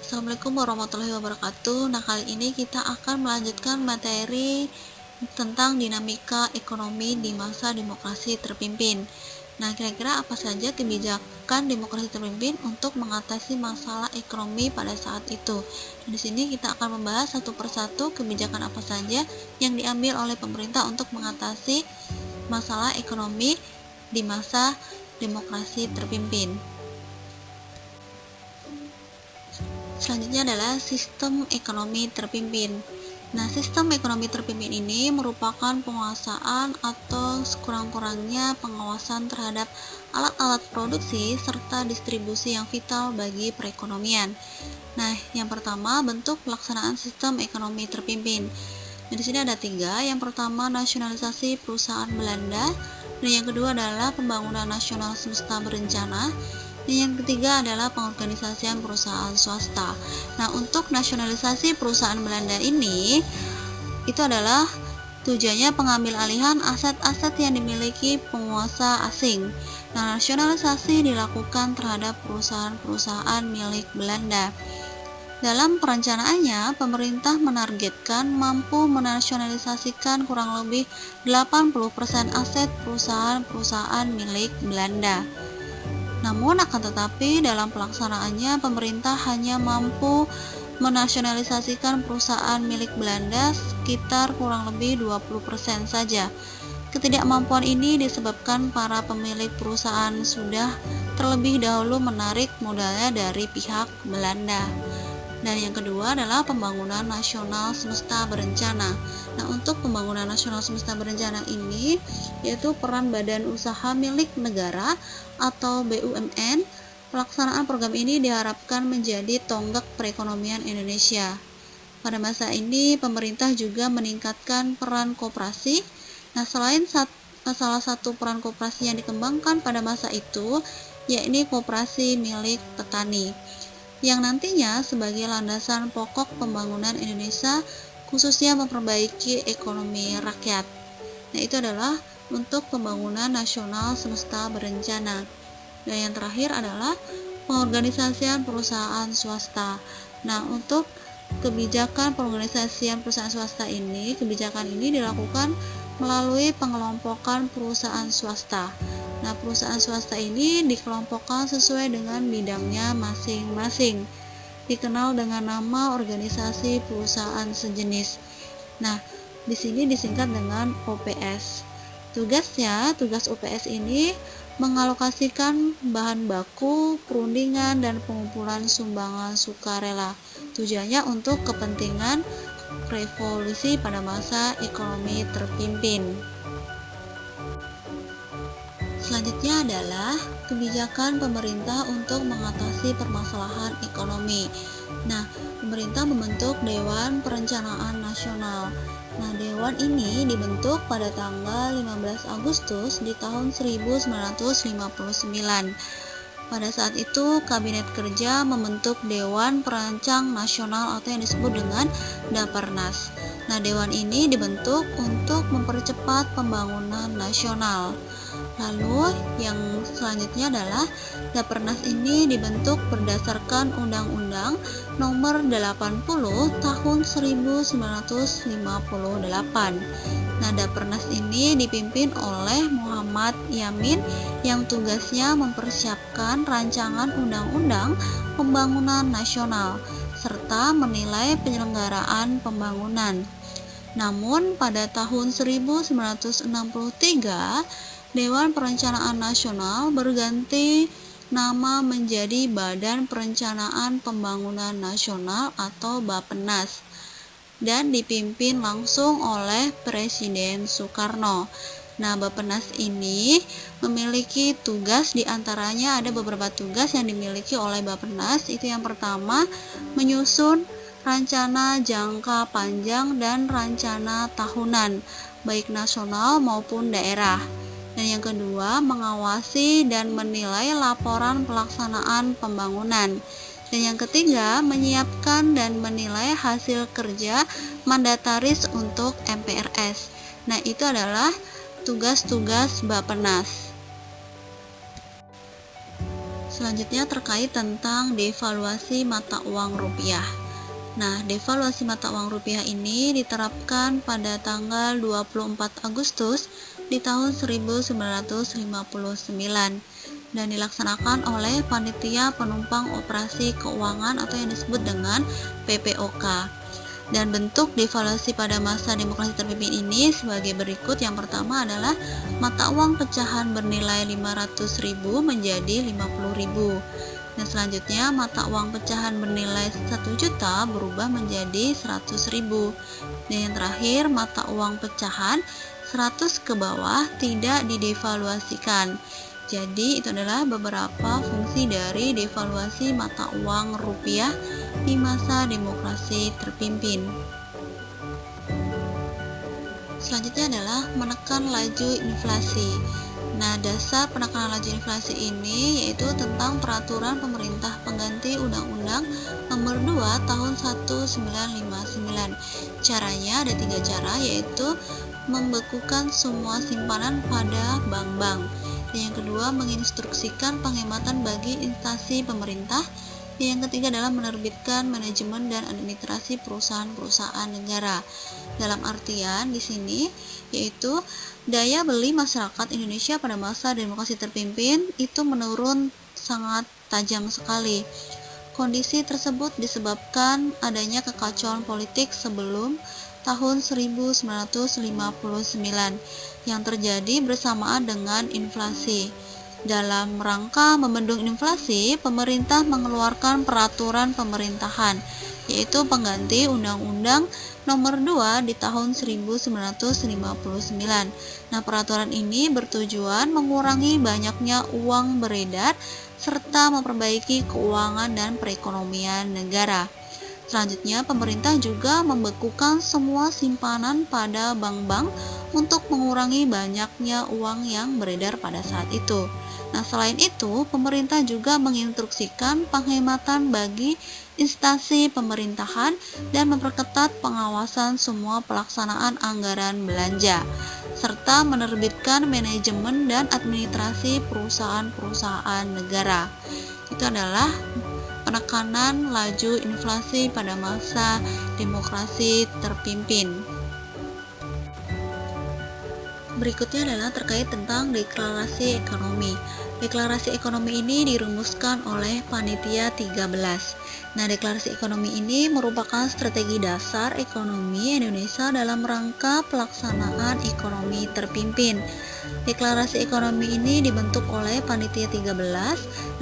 Assalamualaikum warahmatullahi wabarakatuh. Nah, kali ini kita akan melanjutkan materi tentang dinamika ekonomi di masa demokrasi terpimpin. Nah, kira-kira apa saja kebijakan demokrasi terpimpin untuk mengatasi masalah ekonomi pada saat itu? Di sini kita akan membahas satu persatu kebijakan apa saja yang diambil oleh pemerintah untuk mengatasi masalah ekonomi di masa demokrasi terpimpin. Selanjutnya adalah sistem ekonomi terpimpin. Nah, sistem ekonomi terpimpin ini merupakan penguasaan atau sekurang-kurangnya pengawasan terhadap alat-alat produksi serta distribusi yang vital bagi perekonomian. Nah, yang pertama bentuk pelaksanaan sistem ekonomi terpimpin. Nah, di sini ada 3. Yang pertama nasionalisasi perusahaan Belanda, dan yang kedua adalah pembangunan nasional semesta berencana. Dan yang ketiga adalah pengorganisasian perusahaan swasta. Nah, untuk nasionalisasi perusahaan Belanda ini, itu adalah tujuannya pengambil alihan aset-aset yang dimiliki penguasa asing. Nah, nasionalisasi dilakukan terhadap perusahaan-perusahaan milik Belanda. Dalam perencanaannya, pemerintah menargetkan mampu menasionalisasikan kurang lebih 80% aset perusahaan-perusahaan milik Belanda. Namun akan tetapi dalam pelaksanaannya pemerintah hanya mampu menasionalisasikan perusahaan milik Belanda sekitar kurang lebih 20% saja. Ketidakmampuan ini disebabkan para pemilik perusahaan sudah terlebih dahulu menarik modalnya dari pihak Belanda. Dan yang kedua adalah pembangunan nasional semesta berencana. Nah, untuk pembangunan nasional semesta berencana ini yaitu peran badan usaha milik negara atau BUMN. Pelaksanaan program ini diharapkan menjadi tonggak perekonomian Indonesia. Pada masa ini pemerintah juga meningkatkan peran koperasi. Nah, salah satu peran koperasi yang dikembangkan pada masa itu yakni koperasi milik petani, yang nantinya sebagai landasan pokok pembangunan Indonesia, khususnya memperbaiki ekonomi rakyat. Nah, itu adalah untuk pembangunan nasional semesta berencana. Dan yang terakhir adalah pengorganisasian perusahaan swasta. Nah, untuk kebijakan pengorganisasian perusahaan swasta ini, kebijakan ini dilakukan melalui pengelompokan perusahaan swasta. Nah, perusahaan swasta ini dikelompokkan sesuai dengan bidangnya masing-masing. Dikenal dengan nama organisasi perusahaan sejenis. Nah, di sini disingkat dengan OPS. Tugas OPS ini mengalokasikan bahan baku, perundingan, dan pengumpulan sumbangan sukarela. Tujuannya untuk kepentingan revolusi pada masa ekonomi terpimpin. Selanjutnya adalah kebijakan pemerintah untuk mengatasi permasalahan ekonomi. Nah, pemerintah membentuk Dewan Perencanaan Nasional. Nah, dewan ini dibentuk pada tanggal 15 Agustus di tahun 1959. Pada saat itu, Kabinet Kerja membentuk Dewan Perancang Nasional atau yang disebut dengan Dapernas. Nah, dewan ini dibentuk untuk mempercepat pembangunan nasional. Lalu yang selanjutnya adalah Dapernas ini dibentuk berdasarkan Undang-Undang Nomor 80 Tahun 1958. Nah, Dapernas ini dipimpin oleh Muhammad Yamin yang tugasnya mempersiapkan rancangan undang-undang pembangunan nasional serta menilai penyelenggaraan pembangunan. Namun pada tahun 1963 Dewan Perencanaan Nasional berganti nama menjadi Badan Perencanaan Pembangunan Nasional atau Bappenas dan dipimpin langsung oleh Presiden Soekarno. Nah, Bappenas ini memiliki tugas, diantaranya ada beberapa tugas yang dimiliki oleh Bappenas. Itu yang pertama, menyusun rencana jangka panjang dan rencana tahunan. baik nasional maupun daerah. Dan yang kedua, mengawasi dan menilai laporan pelaksanaan pembangunan. Dan yang ketiga, menyiapkan dan menilai hasil kerja mandataris untuk MPRS. Nah, itu adalah tugas-tugas Bappenas. Selanjutnya terkait tentang devaluasi mata uang rupiah. Nah, devaluasi mata uang rupiah ini diterapkan pada tanggal 24 Agustus di tahun 1959 dan dilaksanakan oleh Panitia Penumpang Operasi Keuangan atau yang disebut dengan PPOK. Dan bentuk devaluasi pada masa demokrasi terpimpin ini sebagai berikut. Yang pertama adalah mata uang pecahan bernilai 500.000 menjadi 50.000. Dan selanjutnya mata uang pecahan bernilai 1 juta berubah menjadi 100.000. Dan yang terakhir mata uang pecahan 100 ke bawah tidak didevaluasikan. Jadi itu adalah beberapa fungsi dari devaluasi mata uang rupiah di masa demokrasi terpimpin. Selanjutnya adalah menekan laju inflasi. Nah, dasar penekanan laju inflasi ini yaitu tentang peraturan pemerintah pengganti Undang-Undang Nomor 2 Tahun 1959. Caranya ada 3 cara, yaitu membekukan semua simpanan pada bank-bank. Dan yang kedua, menginstruksikan penghematan bagi instansi pemerintah. Yang ketiga adalah menerbitkan manajemen dan administrasi perusahaan-perusahaan negara. Dalam artian di sini yaitu daya beli masyarakat Indonesia pada masa demokrasi terpimpin itu menurun sangat tajam sekali. Kondisi tersebut disebabkan adanya kekacauan politik sebelum tahun 1959 yang terjadi bersamaan dengan inflasi. Dalam rangka membendung inflasi, pemerintah mengeluarkan peraturan pemerintahan, yaitu pengganti Undang-Undang Nomor 2 di tahun 1959. Nah, peraturan ini bertujuan mengurangi banyaknya uang beredar serta memperbaiki keuangan dan perekonomian negara. Selanjutnya, pemerintah juga membekukan semua simpanan pada bank-bank untuk mengurangi banyaknya uang yang beredar pada saat itu. Nah, selain itu, pemerintah juga menginstruksikan penghematan bagi instansi pemerintahan dan memperketat pengawasan semua pelaksanaan anggaran belanja, serta menerbitkan manajemen dan administrasi perusahaan-perusahaan negara. Itu adalah penekanan laju inflasi pada masa demokrasi terpimpin. Berikutnya adalah terkait tentang deklarasi ekonomi. Deklarasi ekonomi ini dirumuskan oleh Panitia 13. Nah, deklarasi ekonomi ini merupakan strategi dasar ekonomi Indonesia dalam rangka pelaksanaan ekonomi terpimpin. Deklarasi ekonomi ini dibentuk oleh Panitia 13.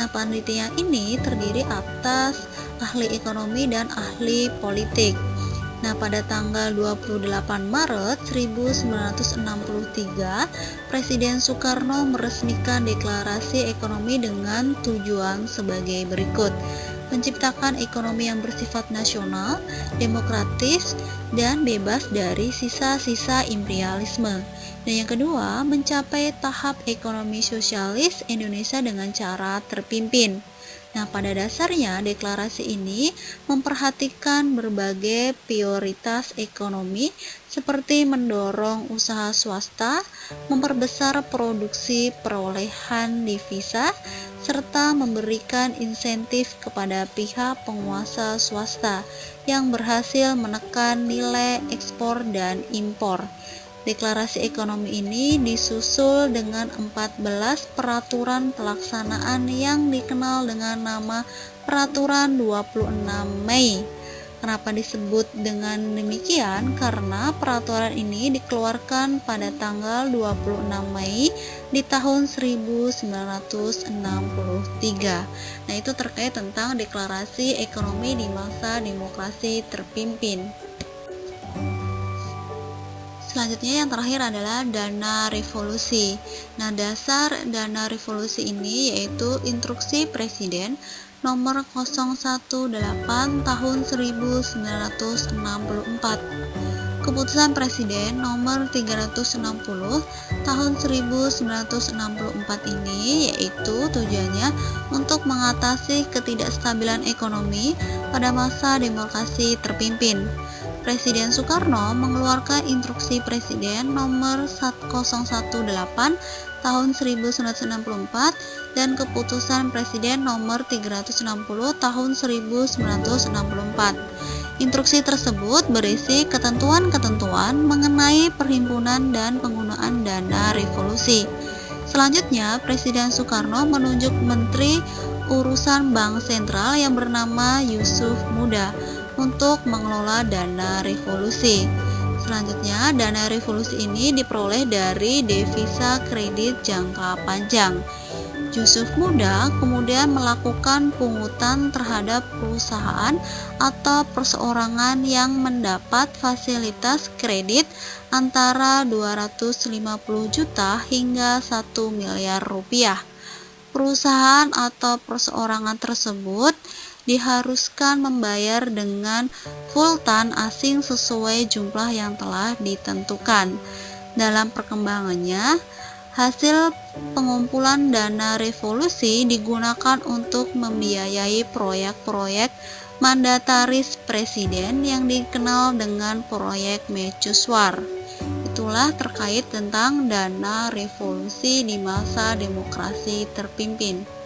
Nah, panitia ini terdiri atas ahli ekonomi dan ahli politik. Nah, pada tanggal 28 Maret 1963, Presiden Soekarno meresmikan deklarasi ekonomi dengan tujuan sebagai berikut: menciptakan ekonomi yang bersifat nasional, demokratis, dan bebas dari sisa-sisa imperialisme. Dan yang kedua, mencapai tahap ekonomi sosialis Indonesia dengan cara terpimpin. Nah, pada dasarnya deklarasi ini memperhatikan berbagai prioritas ekonomi seperti mendorong usaha swasta, memperbesar produksi perolehan devisa, serta memberikan insentif kepada pihak penguasa swasta yang berhasil menekan nilai ekspor dan impor. Deklarasi ekonomi ini disusul dengan 14 peraturan pelaksanaan yang dikenal dengan nama Peraturan 26 Mei. Kenapa disebut dengan demikian? Karena peraturan ini dikeluarkan pada tanggal 26 Mei di tahun 1963. Nah, itu terkait tentang deklarasi ekonomi di masa demokrasi terpimpin. Selanjutnya yang terakhir adalah dana revolusi. Nah, dasar dana revolusi ini yaitu Instruksi Presiden nomor 018 tahun 1964. Keputusan Presiden nomor 360 tahun 1964 ini yaitu tujuannya untuk mengatasi ketidakstabilan ekonomi pada masa demokrasi terpimpin. Presiden Soekarno mengeluarkan Instruksi Presiden nomor 1018 tahun 1964 dan Keputusan Presiden nomor 360 tahun 1964. Instruksi tersebut berisi ketentuan-ketentuan mengenai perhimpunan dan penggunaan dana revolusi. Selanjutnya, Presiden Soekarno menunjuk Menteri Urusan Bank Sentral yang bernama Yusuf Muda untuk mengelola dana revolusi. Selanjutnya, dana revolusi ini diperoleh dari devisa kredit jangka panjang. Yusuf Muda kemudian melakukan pungutan terhadap perusahaan atau perseorangan yang mendapat fasilitas kredit antara 250 juta hingga 1 miliar rupiah. Perusahaan atau perseorangan tersebut diharuskan membayar dengan fultan asing sesuai jumlah yang telah ditentukan. Dalam perkembangannya, hasil pengumpulan dana revolusi digunakan untuk membiayai proyek-proyek mandataris presiden yang dikenal dengan proyek mercusuar. Itulah terkait tentang dana revolusi di masa demokrasi terpimpin.